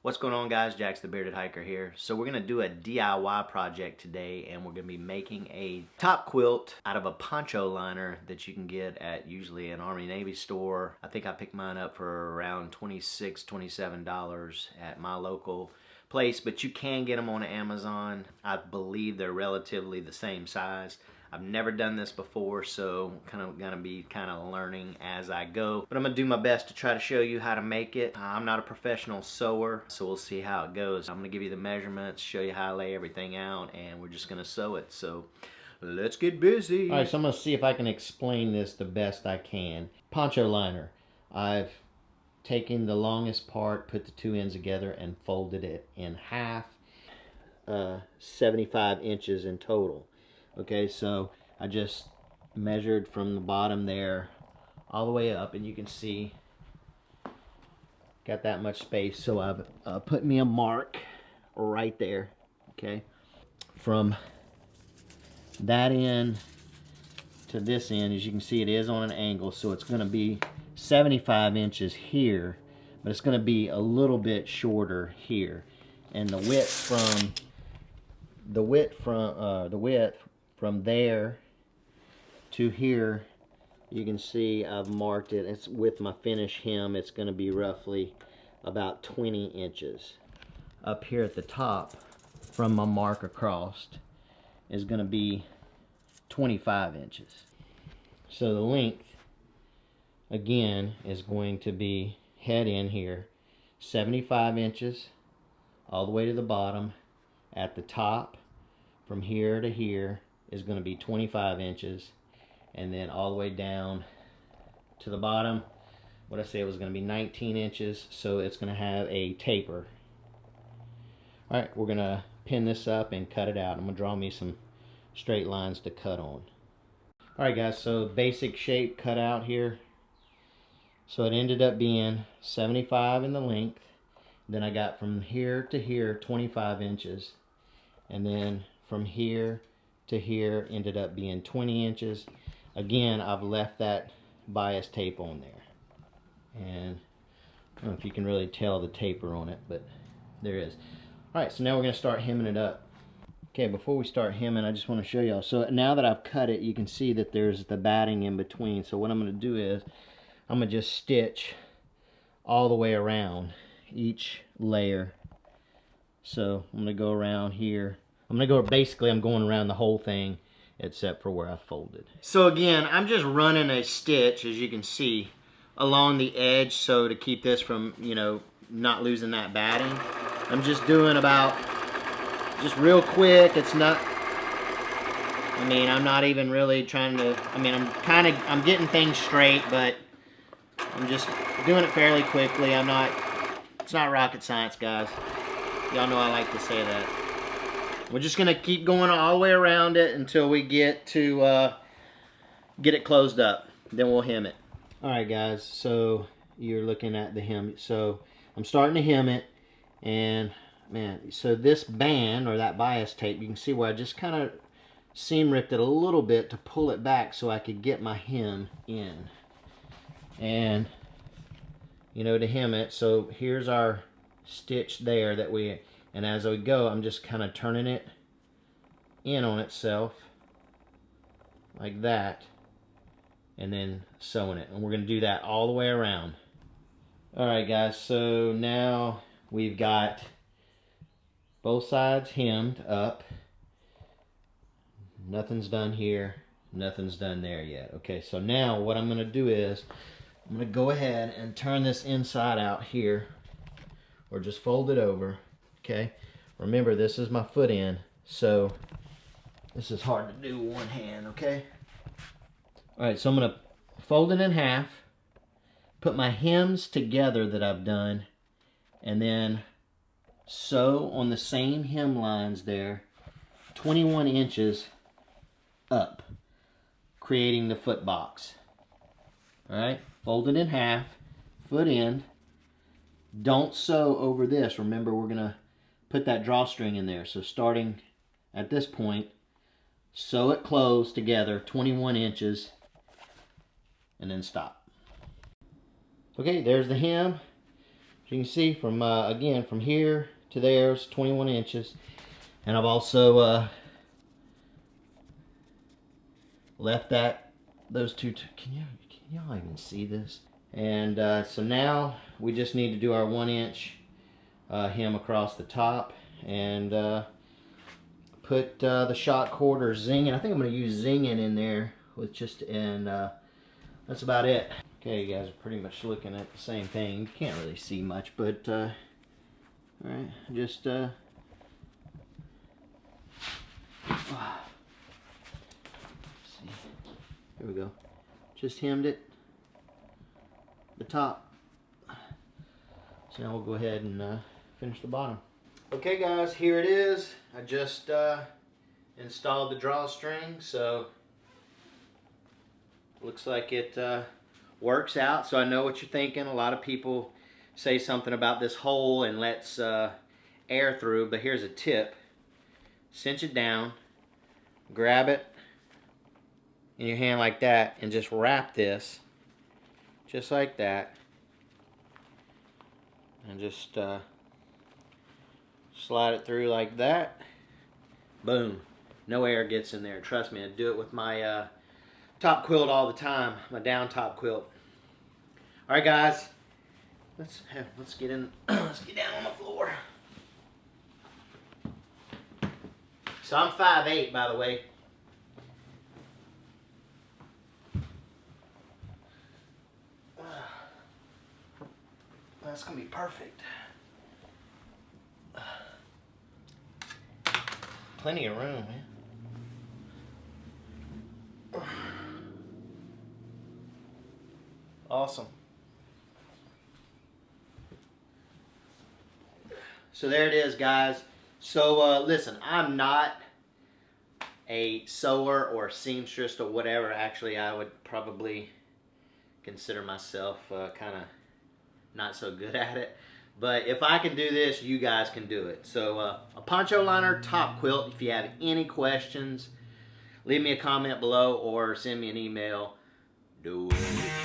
What's going on, guys? Jax the Bearded Hiker here. So we're going to do a DIY project today, and we're going to be making a top quilt out of a poncho liner that you can get at usually an Army Navy store. I think I picked mine up for around $26, $27 at my local place, but you can get them on Amazon. I believe they're relatively the same size. I've never done this before, so kind of gonna be learning as I go. But I'm gonna do my best to try to show you how to make it. I'm not a professional sewer, so we'll see how it goes. I'm gonna give you the measurements, show you how I lay everything out, and we're just gonna sew it. So let's get busy. All right, so I'm gonna see if I can explain this the best I can. Poncho liner. I've taken the longest part, put the two ends together, and folded it in half. 75 inches in total. Okay, so I just measured from the bottom there all the way up, and you can see got that much space. So I've put me a mark right there. Okay, from that end to this end, as you can see, it is on an angle, so it's going to be 75 inches here, but it's going to be a little bit shorter here, and the width from there to here, you can see I've marked it. It's with my finish hem. It's going to be roughly about 20 inches. Up here at the top, from my mark across, is going to be 25 inches. So the length, again, is going to be head in here, 75 inches all the way to the bottom. At the top, from here to here, is going to be 25 inches, and then all the way down to the bottom, what I say it was going to be 19 inches, so it's going to have a taper. Alright, we're going to pin this up and cut it out. I'm going to draw me some straight lines to cut on. Alright guys, so basic shape cut out here. So it ended up being 75 in the length. Then I got from here to here 25 inches, and then from here to here ended up being 20 inches. Again, I've left that bias tape on there, and I don't know if you can really tell the taper on it, but there is. Alright, so now we're going to start hemming it up. Okay, before we start hemming, I just want to show y'all. So now that I've cut it, you can see that there's the batting in between. So what I'm going to do is I'm going to just stitch all the way around each layer. So I'm going to go around here. I'm going around the whole thing except for where I folded. So again, I'm just running a stitch, as you can see, along the edge, so to keep this from, not losing that batting. I'm just doing about, just real quick. It's not, I'm not even really trying to, I'm getting things straight, but I'm just doing it fairly quickly. It's not rocket science, guys. Y'all know I like to say that. We're just going to keep going all the way around it until we get to get it closed up. Then we'll hem it. Alright guys, so you're looking at the hem. So I'm starting to hem it, and so this band, or that bias tape, you can see where I just kind of seam ripped it a little bit to pull it back so I could get my hem in. And to hem it, so here's our stitch there and as we go, I'm just kind of turning it in on itself like that, and then sewing it. And we're going to do that all the way around. Alright guys, so now we've got both sides hemmed up. Nothing's done here, nothing's done there yet. Okay, so now what I'm going to do is I'm going to go ahead and turn this inside out here, or just fold it over. Okay, remember this is my foot end, so this is hard to do with one hand. Okay, alright, so I'm going to fold it in half, put my hems together that I've done, and then sew on the same hem lines there 21 inches up, creating the foot box. Alright, fold it in half, foot end. Don't sew over this. Remember, we're going to put that drawstring in there. So starting at this point, sew it closed together 21 inches, and then stop. Okay, there's the hem. As you can see from, again, from here to there is 21 inches. And I've also left those two, can y'all even see this? And so now we just need to do our 1 inch hem across the top and put the shot cord or Zing-it. I think I'm going to use Zing-it in there with just, and that's about it. Okay, you guys are pretty much looking at the same thing. You can't really see much, but all right, just see. Here we go. Just hemmed it, the top. So now we'll go ahead and finish the bottom. Okay guys, here it is. I just installed the drawstring, so looks like it works out. So I know what you're thinking. A lot of people say something about this hole and lets air through, but here's a tip. Cinch it down, grab it in your hand like that, and just wrap this just like that, and just slide it through like that. Boom. No air gets in there. Trust me, I do it with my top quilt all the time, my down top quilt. All right, guys, let's get in. Let's get down on the floor. So I'm 5'8", by the way. That's gonna be perfect. Plenty of room, man. Awesome. So there it is, guys. So listen, I'm not a sewer or seamstress or whatever. Actually, I would probably consider myself kind of not so good at it. But if I can do this, you guys can do it. So a Poncho Liner top quilt. If you have any questions, leave me a comment below or send me an email. Do it.